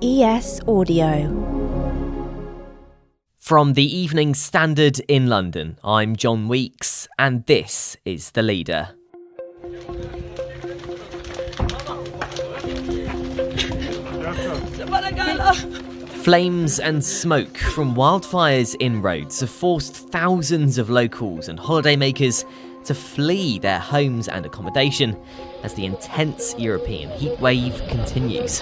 ES Audio. From the Evening Standard in London, I'm John Weeks, and this is The Leader. Flames and smoke from wildfires in Rhodes have forced thousands of locals and holidaymakers to flee their homes and accommodation as the intense European heatwave continues.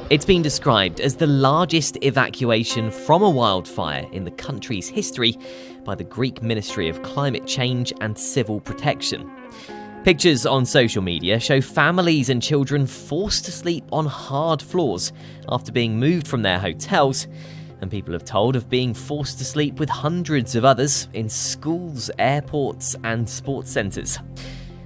It's been described as the largest evacuation from a wildfire in the country's history by the Greek Ministry of Climate Change and Civil Protection. Pictures on social media show families and children forced to sleep on hard floors after being moved from their hotels, and people have told of being forced to sleep with hundreds of others in schools, airports and sports centres.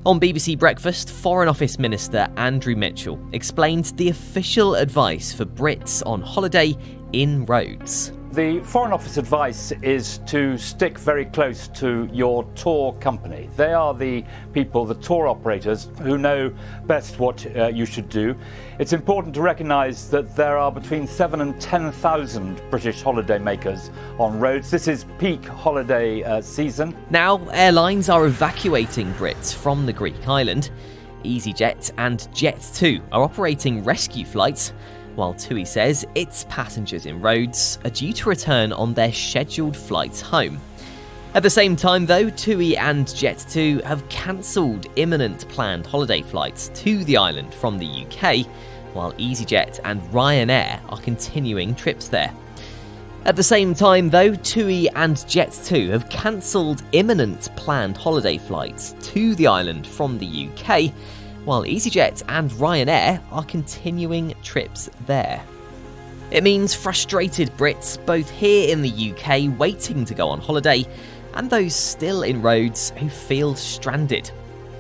On BBC Breakfast, Foreign Office Minister Andrew Mitchell explained the official advice for Brits on holiday in Rhodes. The Foreign Office advice is to stick very close to your tour company. They are the people, the tour operators, who know best what you should do. It's important to recognise that there are between 7,000 and 10,000 British holidaymakers on Rhodes. This is peak holiday season. Now, airlines are evacuating Brits from the Greek island. EasyJet and Jet2 are operating rescue flights, while TUI says its passengers in Rhodes are due to return on their scheduled flights home. At the same time though, TUI and Jet2 have cancelled imminent planned holiday flights to the island from the UK, while EasyJet and Ryanair are continuing trips there. At the same time though, TUI and Jet2 have cancelled imminent planned holiday flights to the island from the UK, while EasyJet and Ryanair are continuing trips there. It means frustrated Brits, both here in the UK waiting to go on holiday, and those still in Rhodes who feel stranded.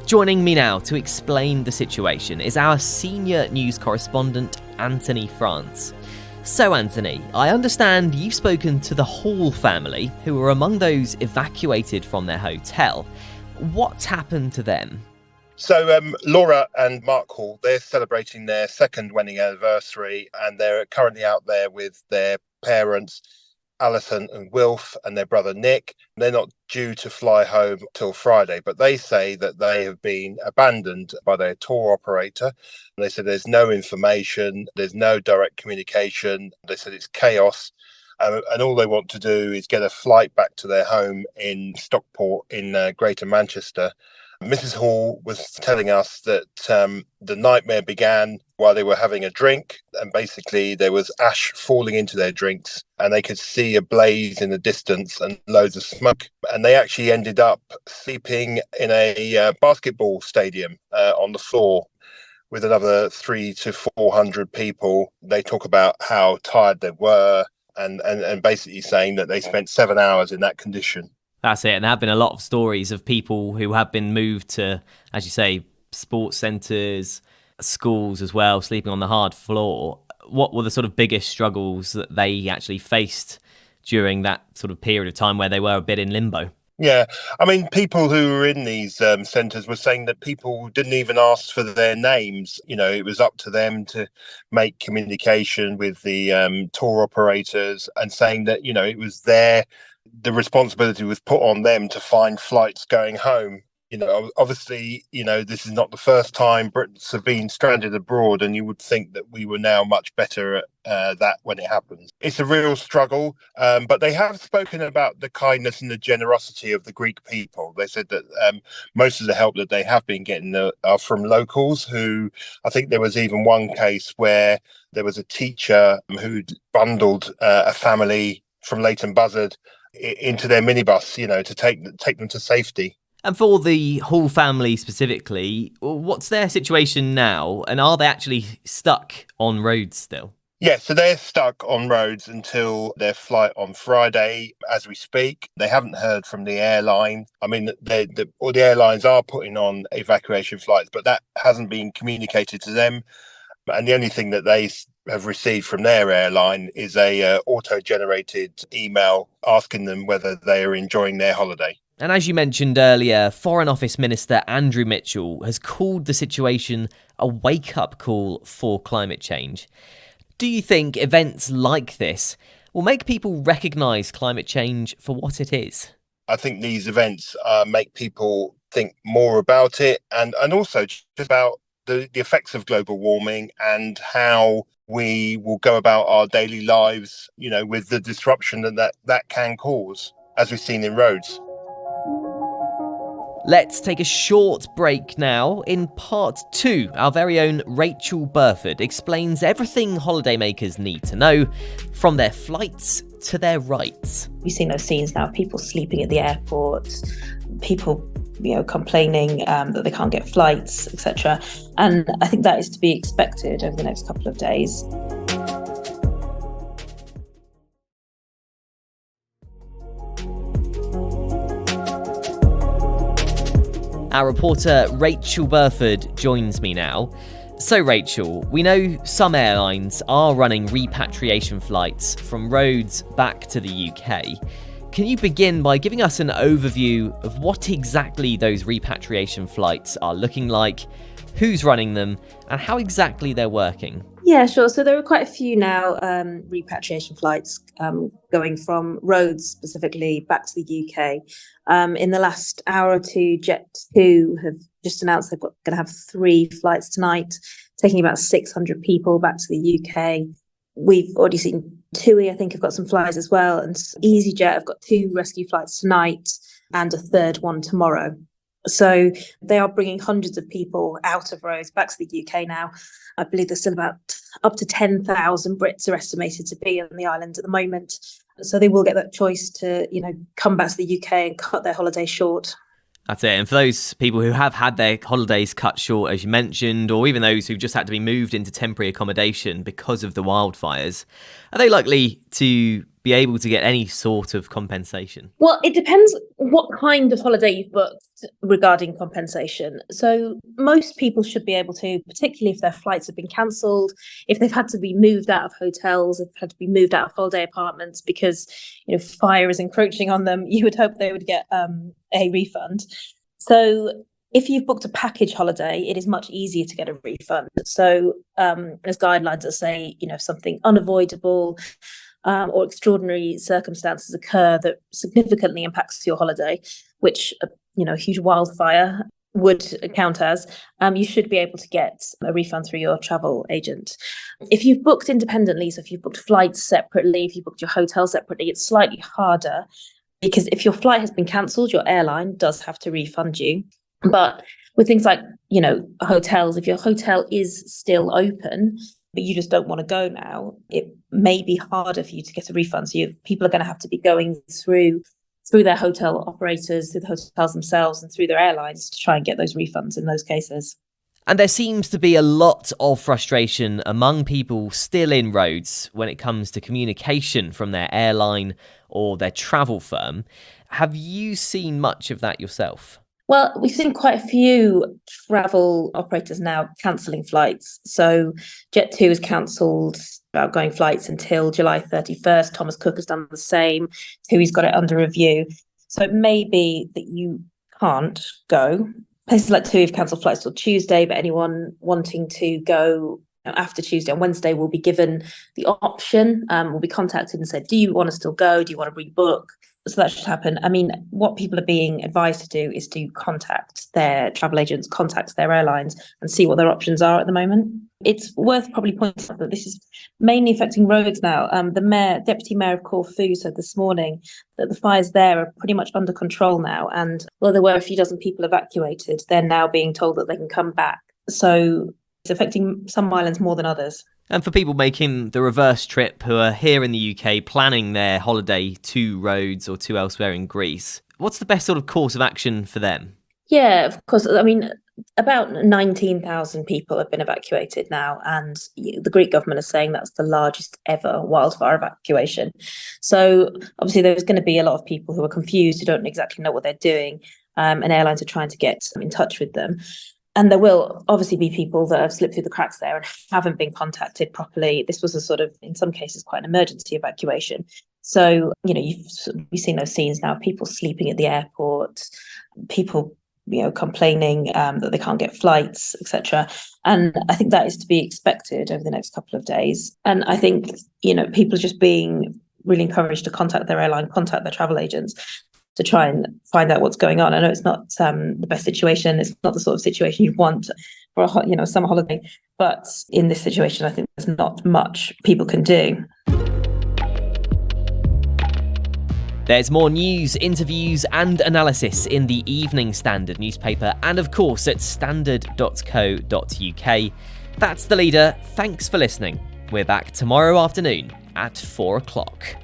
Joining me now to explain the situation is our senior news correspondent, Anthony France. So Anthony, I understand you've spoken to the Hall family, who were among those evacuated from their hotel. What's happened to them? So Laura and Marc Hall, they're celebrating their second wedding anniversary, and they're currently out there with their parents, Alison and Wilf, and their brother Nick. They're not due to fly home till Friday, but they say that they have been abandoned by their tour operator. And they said there's no information, there's no direct communication. They said it's chaos. And all they want to do is get a flight back to their home in Stockport in Greater Manchester. Mrs. Hall was telling us that the nightmare began while they were having a drink, and basically there was ash falling into their drinks and they could see a blaze in the distance and loads of smoke. And they actually ended up sleeping in a basketball stadium on the floor with another 300 to 400 people. They talk about how tired they were and basically saying that they spent 7 hours in that condition. That's it, and there have been a lot of stories of people who have been moved to, as you say, sports centres, schools as well, sleeping on the hard floor. What were the sort of biggest struggles that they actually faced during that sort of period of time where they were a bit in limbo? Yeah, I mean, people who were in these centres were saying that people didn't even ask for their names. You know, it was up to them to make communication with the tour operators, and saying that, you know, it was the responsibility was put on them to find flights going home. You know, obviously, you know, this is not the first time Brits have been stranded abroad, and you would think that we were now much better at that when it happens. It's a real struggle, but they have spoken about the kindness and the generosity of the Greek people. They said that most of the help that they have been getting are from locals who, I think there was even one case where there was a teacher who'd bundled a family from Leighton Buzzard into their minibus, you know, to take them to safety. And for the Hall family specifically, what's their situation now? And are they actually stuck on Rhodes still? Yeah, so they're stuck on Rhodes until their flight on Friday as we speak. They haven't heard from the airline. I mean, all the airlines are putting on evacuation flights, but that hasn't been communicated to them. And the only thing that they have received from their airline is a auto-generated email asking them whether they are enjoying their holiday. And as you mentioned earlier, Foreign Office Minister Andrew Mitchell has called the situation a wake-up call for climate change. Do you think events like this will make people recognise climate change for what it is? I think these events make people think more about it and also just about the effects of global warming and how we will go about our daily lives, with the disruption that can cause, as we've seen in Rhodes. Let's take a short break now. In part 2, our very own Rachael Burford explains everything holidaymakers need to know, from their flights to their rights. We've seen those scenes now, people sleeping at the airport, people complaining that they can't get flights, etc. And I think that is to be expected over the next couple of days. Our reporter Rachael Burford joins me now. So Rachael, we know some airlines are running repatriation flights from Rhodes back to the UK. Can you begin by giving us an overview of what exactly those repatriation flights are looking like, who's running them, and how exactly they're working? Yeah, sure. So there are quite a few now repatriation flights going from Rhodes specifically back to the UK. In the last hour or two, Jet2 have just announced they're going to have 3 flights tonight, taking about 600 people back to the UK. We've already seen TUI, I think, have got some flights as well. And EasyJet have got 2 rescue flights tonight and a third one tomorrow. So they are bringing hundreds of people out of Rhodes back to the UK now. I believe there's still about up to 10,000 Brits are estimated to be on the island at the moment. So they will get that choice to, come back to the UK and cut their holiday short. That's it. And for those people who have had their holidays cut short, as you mentioned, or even those who've just had to be moved into temporary accommodation because of the wildfires, are they likely to be able to get any sort of compensation? Well, it depends what kind of holiday you've booked regarding compensation. So most people should be able to, particularly if their flights have been cancelled, if they've had to be moved out of hotels, if they've had to be moved out of holiday apartments because fire is encroaching on them, you would hope they would get a refund. So if you've booked a package holiday, it is much easier to get a refund. So there's guidelines that say, if something unavoidable or extraordinary circumstances occur that significantly impacts your holiday, which a huge wildfire would count as, you should be able to get a refund through your travel agent. If you've booked independently, so if you've booked flights separately, if you booked your hotel separately, it's slightly harder because if your flight has been cancelled, your airline does have to refund you. But with things like, hotels, if your hotel is still open, but you just don't want to go now, it may be harder for you to get a refund. So people are going to have to be going through their hotel operators, through the hotels themselves and through their airlines to try and get those refunds in those cases. And there seems to be a lot of frustration among people still in Rhodes when it comes to communication from their airline or their travel firm. Have you seen much of that yourself? Well, we've seen quite a few travel operators now cancelling flights. So Jet2 has cancelled outgoing flights until July 31st. Thomas Cook has done the same. TUI's got it under review. So it may be that you can't go. Places like TUI have cancelled flights till Tuesday, but anyone wanting to go after Tuesday and Wednesday will be given the option, will be contacted and said, do you want to still go? Do you want to rebook? So that should happen. I mean, what people are being advised to do is to contact their travel agents, contact their airlines and see what their options are at the moment. It's worth probably pointing out that this is mainly affecting Rhodes now. The Deputy Mayor of Corfu said this morning that the fires there are pretty much under control now. And although there were a few dozen people evacuated, they're now being told that they can come back. So it's affecting some islands more than others. And for people making the reverse trip who are here in the UK planning their holiday to Rhodes or to elsewhere in Greece, what's the best sort of course of action for them? Yeah, of course. I mean, about 19,000 people have been evacuated now, and the Greek government is saying that's the largest ever wildfire evacuation. So obviously there's going to be a lot of people who are confused, who don't exactly know what they're doing, and airlines are trying to get in touch with them. And there will obviously be people that have slipped through the cracks there and haven't been contacted properly. This was a sort of, in some cases, quite an emergency evacuation. So, we've seen those scenes now, people sleeping at the airport, people, complaining that they can't get flights, etc. And I think that is to be expected over the next couple of days. And I think, people are just being really encouraged to contact their airline, contact their travel agents to try and find out what's going on. I know it's not the best situation. It's not the sort of situation you want for a summer holiday. But in this situation, I think there's not much people can do. There's more news, interviews and analysis in the Evening Standard newspaper and of course at standard.co.uk. That's The Leader. Thanks for listening. We're back tomorrow afternoon at 4 o'clock.